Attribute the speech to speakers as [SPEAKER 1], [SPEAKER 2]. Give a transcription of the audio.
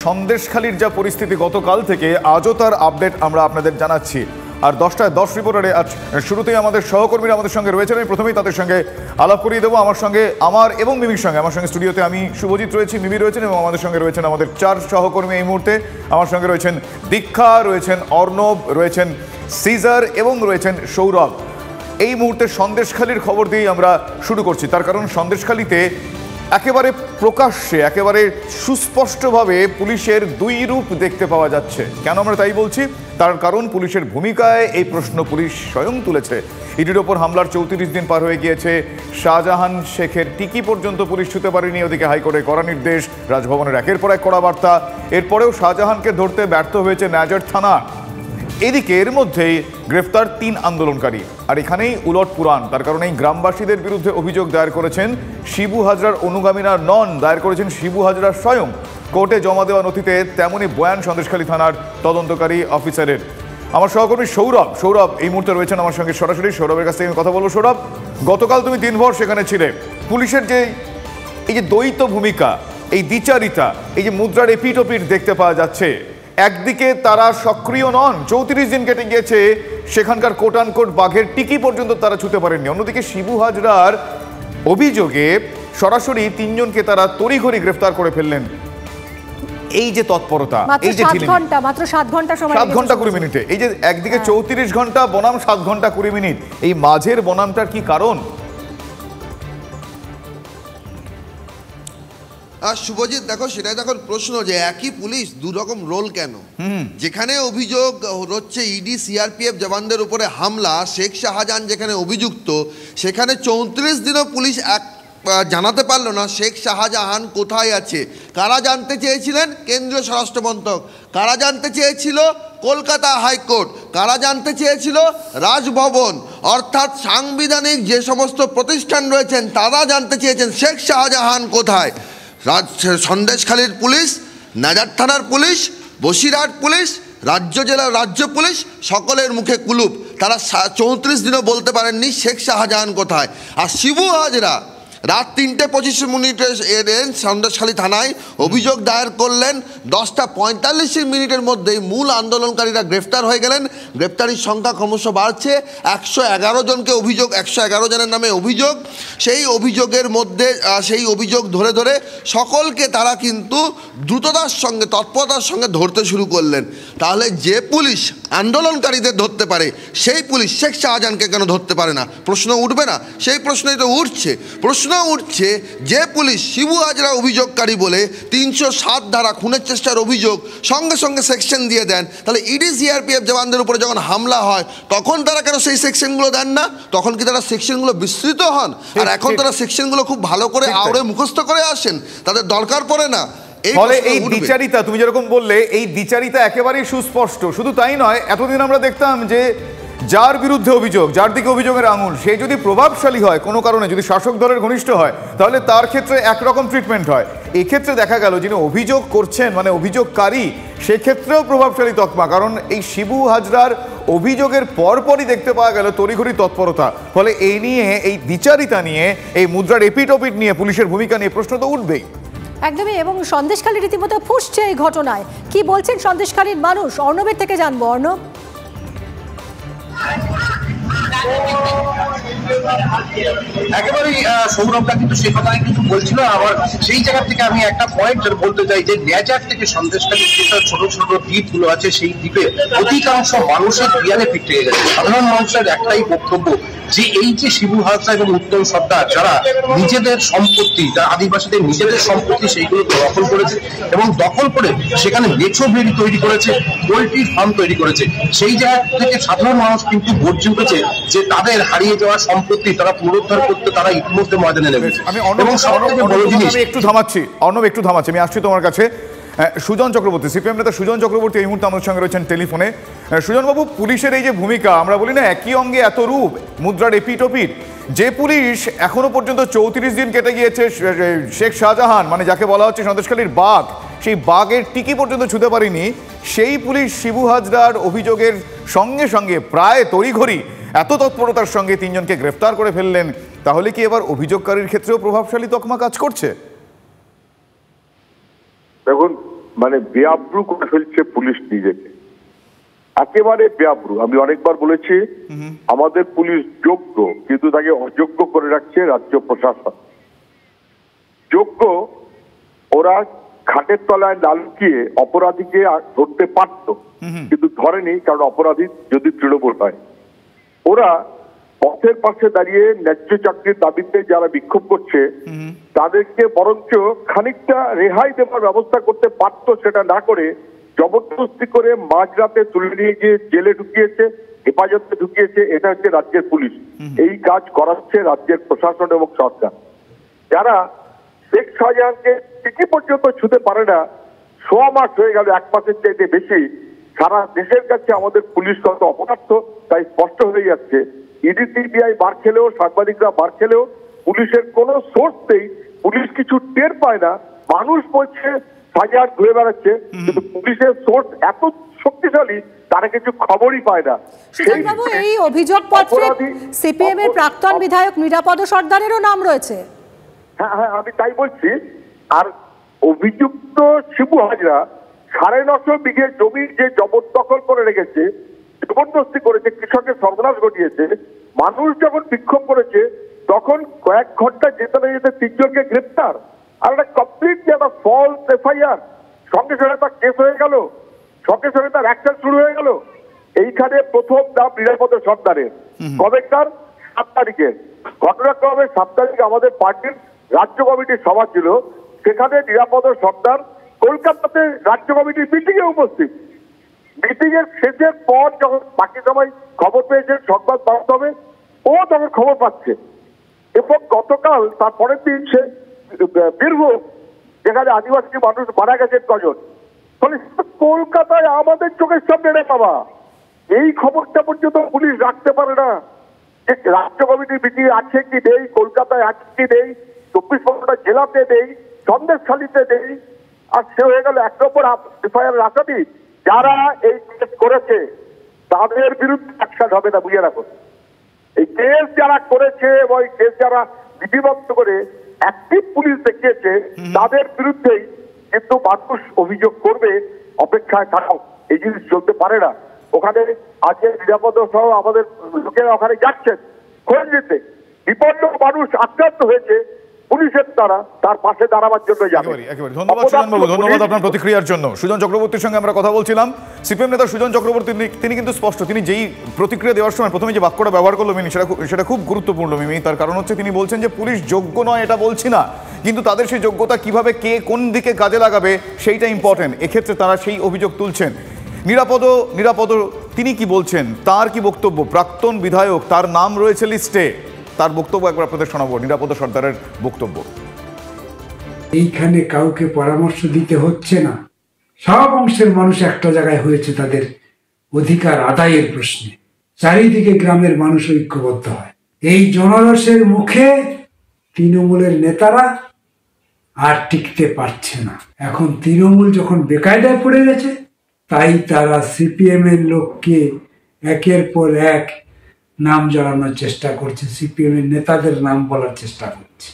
[SPEAKER 1] সন্দেশখালীর যা পরিস্থিতি গতকাল থেকে আজও তার আপডেট আমরা আপনাদের জানাচ্ছি। আর 10টায় 10 রিপোর্টারে আজ শুরুতেই আমাদের সহকর্মীরা আমাদের সঙ্গে রয়েছেন। আমি প্রথমেই তাদের সঙ্গে আলাপ করিয়ে দেবো। আমার সঙ্গে এবং মিমির সঙ্গে আমার সঙ্গে স্টুডিওতে আমি শুভজিৎ রয়েছি, মিমি রয়েছেন এবং আমাদের সঙ্গে রয়েছেন আমাদের 4 সহকর্মী এই মুহূর্তে। আমার সঙ্গে রয়েছেন দীক্ষা, রয়েছেন অর্ণব, রয়েছেন সিজার এবং রয়েছেন সৌরভ। এই মুহূর্তে সন্দেশখালীর খবর দিয়েই আমরা শুরু করছি, তার কারণ সন্দেশখালীতে একেবারে প্রকাশ্যে একেবারে সুস্পষ্টভাবে পুলিশের দুই রূপ দেখতে পাওয়া যাচ্ছে। কেন আমরা তাই বলছি? তার কারণ পুলিশের ভূমিকায় এই প্রশ্ন পুলিশ স্বয়ং তুলেছে। ইডির ওপর হামলার 34 দিন পার হয়ে গিয়েছে। শাহজাহান শেখের টিকি পর্যন্ত পুলিশ ছুঁতে পারেনি, ওদিকে হাইকোর্টে কড়া নির্দেশ, রাজভবনের একের পর এক কড়া বার্তা। এরপরেও শাহজাহানকে ধরতে ব্যর্থ হয়েছে ন্যাজার থানা। এদিকে এর মধ্যেই গ্রেফতার 3 আন্দোলনকারী। আর এখানেই উলট পুরাণ, তার কারণে এই গ্রামবাসীদের বিরুদ্ধে অভিযোগ দায়ের করেছেন শিবু হাজরার অনুগামীরা নন, দায়ের করেছেন শিবু হাজরা স্বয়ং। কোর্টে জমা দেওয়া নথিতে তেমনই বয়ান সন্দেশখালী থানার তদন্তকারী অফিসারের। আমার সহকর্মী সৌরভ এই মুহূর্তে রয়েছেন আমার সঙ্গে সরাসরি। সৌরভের কাছ থেকে আমি কথা বলবো। সৌরভ, গতকাল তুমি দিনভর সেখানে ছিলে। পুলিশের যে এই যে দ্বৈত ভূমিকা, এই দ্বিচারিতা, এই যে মুদ্রার এপিটোপিট দেখতে পাওয়া যাচ্ছে, একদিকে তারা সক্রিয় নন, 34 দিন কেটে গিয়েছে, সেখানকার কোট আনকোট বাঘের টিকি পর্যন্ত তারা ছুঁতে পারেননি। অন্যদিকে শিবু হাজরার অভিযোগে সরাসরি 3 জনকে তারা তড়িঘড়ি গ্রেফতার করে ফেললেন। এই যে তৎপরতা, এই যে
[SPEAKER 2] মাত্র 7 ঘন্টা সময়,
[SPEAKER 1] 7 ঘন্টা 20 মিনিটে, এই যে একদিকে 34 ঘন্টা বনাম 7 ঘন্টা 20 মিনিট, এই মাঝের বনামটার কি কারণ?
[SPEAKER 3] আর শুভজিৎ, দেখো সেটাই দেখো প্রশ্ন যে একই পুলিশ দু রকম রোল কেন? যেখানে অভিযোগ হচ্ছে ইডি সিআরপিএফ জওয়ানদের উপরে হামলা, শেখ শাহজাহান যেখানে অভিযুক্ত, সেখানে 34 দিনও পুলিশ জানাতে পারলো না শেখ শাহজাহান কোথায় আছে। কারা জানতে চেয়েছিলেন? কেন্দ্রীয় স্বরাষ্ট্রমন্ত্রক। কারা জানতে চেয়েছিল? কলকাতা হাইকোর্ট। কারা জানতে চেয়েছিল? রাজভবন। অর্থাৎ সাংবিধানিক যে সমস্ত প্রতিষ্ঠান রয়েছেন তারা জানতে চেয়েছেন শেখ শাহজাহান কোথায়। সন্দেশখালীর পুলিশ, নাজার থানার পুলিশ, বসিরহাট পুলিশ, রাজ্য পুলিশ সকলের মুখে কুলুপ। তারা 34 দিনও বলতে পারেননি শেখ শাহজাহান কোথায়। আর শিবু হাজরা রাত 3:25 এলেন সন্দেশখালী থানায়, অভিযোগ দায়ের করলেন। 10:45 মধ্যেই মূল আন্দোলনকারীরা গ্রেফতার হয়ে গেলেন। গ্রেফতারির সংখ্যা ক্রমশ বাড়ছে। 111 জনকে অভিযোগ, 111 জনের নামে অভিযোগ। সেই অভিযোগের মধ্যে সেই অভিযোগ ধরে ধরে সকলকে তারা কিন্তু দ্রুততার সঙ্গে, তৎপরতার সঙ্গে ধরতে শুরু করলেন। তাহলে যে পুলিশ আন্দোলনকারীদের ধরতে পারে, সেই পুলিশ শেখ শাহজাহানকে কেন ধরতে পারে না? প্রশ্ন উঠবে না? সেই প্রশ্নই তো উঠছে। প্রশ্ন উঠছে যে পুলিশ শিবু হাজরা অভিযোগকারী বলে 307 ধারা খুনের চেষ্টার অভিযোগ সঙ্গে সঙ্গে সেকশন দিয়ে দেন, তাহলে ইডি সিআরপিএফ জওয়ানদের উপরে যখন হামলা হয় তখন তারা কেন সেই সেকশনগুলো দেন না? তখন কি তারা সেকশনগুলো বিস্তৃত হন? আর এখন তারা সেকশনগুলো খুব ভালো করে আওড়ে মুখস্থ করে আসেন, তাদের দরকার পড়ে না।
[SPEAKER 1] ফলে এই দ্বিচারিতা, তুমি যেরকম বললে, এই দ্বিচারিতা একেবারেই সুস্পষ্ট। শুধু তাই নয়, এতদিন আমরা দেখতাম যে যার বিরুদ্ধে অভিযোগ, যার দিকে অভিযোগের আঙুল, সে যদি প্রভাবশালী হয় কোনো কারণে, যদি শাসক দলের ঘনিষ্ঠ হয়, তাহলে তার ক্ষেত্রে একরকম ট্রিটমেন্ট হয়। এক্ষেত্রে দেখা গেল যিনি অভিযোগ করছেন, মানে অভিযোগকারী, সেক্ষেত্রেও প্রভাবশালী তকমা। কারণ এই শিবু হাজরার অভিযোগের পরপরই দেখতে পাওয়া গেল তড়িঘড়ি তৎপরতা। ফলে এই নিয়ে, এই দ্বিচারিতা নিয়ে, এই মুদ্রার এপিটোপিট নিয়ে, পুলিশের ভূমিকা নিয়ে প্রশ্ন তো উঠবেই।
[SPEAKER 2] একদমই। এবং সন্দেশখালী রীতিমতো ফুঁসছে এই ঘটনায়। কি বলছেন সন্দেশখালীর মানুষ? অর্ণবের থেকে জানবো। অর্ণব,
[SPEAKER 4] একেবারেই সৌরভটা কিন্তু সে কথাই কিন্তু বলছিল। আবার সেই জায়গা থেকে আমি একটা পয়েন্ট বলতে চাই যে ন্যাজার থেকে সন্দেশখালীর যেসব ছোট ছোট দ্বীপগুলো আছে, সেই দ্বীপে অধিকাংশ মানুষের পিয়ালে পিঠে গেছে। সাধারণ মানুষের একটাই বক্তব্য যে এই যে শিবু হাজরা এবং উত্তম সর্দার, যারা নিজেদের সম্পত্তি, যারা আদিবাসীদের নিজেদের সম্পত্তি, সেইগুলো দখল করেছে এবং দখল করে সেখানে মেছো ভেড়ি তৈরি করেছে, পোল্ট্রির ফার্ম তৈরি করেছে, সেই জায়গা থেকে সাধারণ মানুষ কিন্তু গর্জে উঠেছে যে তাদের হারিয়ে যাওয়া সম্পত্তি তারা পুনরুদ্ধার করতে তারা ইতিমধ্যে ময়দানে নেমেছে।
[SPEAKER 1] একটু থামাচ্ছি, আমি আসছি তোমার কাছে। সুজন চক্রবর্তী, সিপিএম নেতা সুজন চক্রবর্তী এই মুহূর্তে আমাদের সঙ্গে রয়েছেন টেলিফোনে। সুজনবাবু, পুলিশের এই যে ভূমিকা, আমরা বলি না একই অঙ্গে এত রূপ, মুদ্রার এপিটোপিট। যে পুলিশ এখনো পর্যন্ত 34 দিন কেটে গিয়েছে শেখ শাহজাহান, মানে যাকে বলা হচ্ছে সন্দেশখালীর বাঘ, সেই বাঘের টিকি পর্যন্ত ছুঁতে পারেনি, সেই পুলিশ শিবু হাজরার অভিযোগের সঙ্গে সঙ্গে প্রায় তড়িঘড়ি এত তৎপরতার সঙ্গে 3 জনকে গ্রেফতার করে ফেললেন। তাহলে কি এবার অভিযোগকারীর ক্ষেত্রেও প্রভাবশালী তকমা কাজ করছে?
[SPEAKER 5] দেখুন, মানে বেআব্রু করে ফেলছে পুলিশ নিজেকে, একেবারে বেআব্রু। আমি অনেকবার বলেছি আমাদের পুলিশ যোগ্য, কিন্তু তাকে অযোগ্য করে রাখছে রাজ্য প্রশাসন। যোগ্য, ওরা খাটের তলায় না লুকিয়ে অপরাধীকে ধরতে পারত, কিন্তু ধরেনি, কারণ অপরাধী যদি তৃণমূল হয়। ওরা পথের পাশে দাঁড়িয়ে ন্যায্য চাকরির দাবিতে যারা বিক্ষোভ করছে তাদেরকে বরঞ্চ খানিকটা রেহাই দেওয়ার ব্যবস্থা করতে পারতো, সেটা না করে জবরদস্তি করে মাঝরাতে তুলে নিয়ে গিয়ে জেলে ঢুকিয়েছে, হেফাজতে ঢুকিয়েছে। এটা হচ্ছে রাজ্যের পুলিশ। এই কাজ করাচ্ছে রাজ্যের প্রশাসন এবং সরকার, যারা শেখ শাহজাহানকে চিঠি পর্যন্ত ছুঁতে পারে না। 6 মাস হয়ে গেল, 1 মাসের চাইতে বেশি। সারা দেশের কাছে আমাদের পুলিশ কত অপদার্থ তাই স্পষ্ট হয়ে যাচ্ছে। ইডি সিবিআই বার খেলেও, সাংবাদিকরা বার খেলেও পুলিশের কোনো সোর্স নেই, পুলিশ কিছু টের পায় না। মানুষ বলছে শাহজাহান ঘুরে বেড়াচ্ছে, কিন্তু পুলিশের সোর্স এত শক্তিশালী তারা কিছু খবরই পায় না।
[SPEAKER 2] সুজনবাবু, এই অভিযোগপত্রে সিপিএম এর প্রাক্তন বিধায়ক নিরাপদ সর্দারেরও নাম রয়েছে।
[SPEAKER 5] হ্যাঁ হ্যাঁ, আমি তাই বলছি। আর অভিযুক্ত শিবু হাজরা 950 বিঘে জমির যে জবরদখল করে রেখেছে, জবরদস্তি করেছে, কৃষকের সর্বনাশ ঘটিয়েছে। মানুষ যখন বিক্ষোভ করেছে তখন কয়েক ঘন্টা যেতে না যেতে 3 জনকে গ্রেপ্তার, আর একটা কমপ্লিট একটা ফলস এফআইআর, সঙ্গে সঙ্গে তার কেস হয়ে গেল, সঙ্গে সঙ্গে তার অ্যাকশন শুরু হয়ে গেল। এইখানে প্রথম নাম নিরাপদ সর্দারের। কবেকার? 7 তারিখে। ঘটনাক্রমে 7 তারিখে আমাদের পার্টির রাজ্য কমিটির সভা ছিল, সেখানে নিরাপদ সর্দার কলকাতাতে রাজ্য কমিটির মিটিং এ উপস্থিত। মিটিং এর শেষের পর যখন বাকি সবাই খবর পেয়েছেন সংবাদ মাধ্যমে, ও তখন খবর পাচ্ছে। এবং গতকাল তার পরের দিন সে বীরভূম, যেখানে আদিবাসী মানুষ মারা গেছেন কজন, ফলে কলকাতায় আমাদের চোখের সামনে রে বাবা, এই খবরটা পর্যন্ত পুলিশ রাখতে পারে না। রাজ্য কমিটির মিটিং আছে কি নেই, কলকাতায় আছে কি নেই, 24 ঘন্টা জেলাতে নেই, সন্দেশখালীতে নেই। আর সে হয়ে গেল 1 নম্বর এফআইআর আসামি। যারা এই কেস করেছে তাদের বিরুদ্ধে অ্যাকশন হবে না, বুঝে রাখুন। এই কেস যারা করেছে এবং এই কেস যারা বিধিবদ্ধ করে অ্যাক্টিভ পুলিশ দেখিয়েছে তাদের বিরুদ্ধেই কিন্তু মানুষ অভিযোগ করবে। অপেক্ষায় থাকাও, এই জিনিস চলতে পারে না। ওখানে আজকে নিরাপদ সহ আমাদের লোকেরা ওখানে যাচ্ছেন খোঁজ নিতে। বিপন্ন মানুষ আক্রান্ত হয়েছে, পুলিশের দ্বারা তার পাশে দাঁড়াবার জন্য যাবে।
[SPEAKER 1] ধন্যবাদ সুজনবাবু, ধন্যবাদ আপনার প্রতিক্রিয়ার জন্য। সুজন চক্রবর্তীর সঙ্গে আমরা কথা বলছিলাম। সিপিএম নেতা সুজন চক্রবর্তী তিনি কিন্তু স্পষ্ট, তিনি যেই প্রতিক্রিয়া দেওয়ার সময় প্রথমে যে বাক্যটা ব্যবহার করলো মিমি, সেটা খুব গুরুত্বপূর্ণ মিমি। তার কারণ হচ্ছে তিনি বলছেন যে পুলিশ যোগ্য নয় এটা বলছি না, কিন্তু তাদের সেই যোগ্যতা কিভাবে কে কোন দিকে কাজে লাগাবে সেইটা ইম্পর্টেন্ট। এক্ষেত্রে তারা সেই অভিযোগ তুলছেন। নিরাপদ তিনি কি বলছেন, তার কি বক্তব্য? প্রাক্তন বিধায়ক, তার নাম রয়েছে লিস্টে, তার বক্তব্য একবার আপনাদের শোনাবো। নিরাপদ সর্দারের বক্তব্য।
[SPEAKER 6] এইখানে কাউকে পরামর্শ দিতে হচ্ছে না, সব অংশের মানুষ একটা জায়গায় হয়েছে তাদের অধিকার আদায়ের প্রশ্নে। চারিদিকে গ্রামের মানুষ ঐক্যবদ্ধ হয়। এই জনরসের মুখে তৃণমূলের নেতারা আর টিকতে পারছে না। এখন তৃণমূল যখন বেকায়দায় পড়ে গেছে, তাই তারা সিপিএম এর লোককে একের পর এক নাম জড়ানোর চেষ্টা করছে, সিপিএম এর নেতাদের নাম বলার চেষ্টা করছে।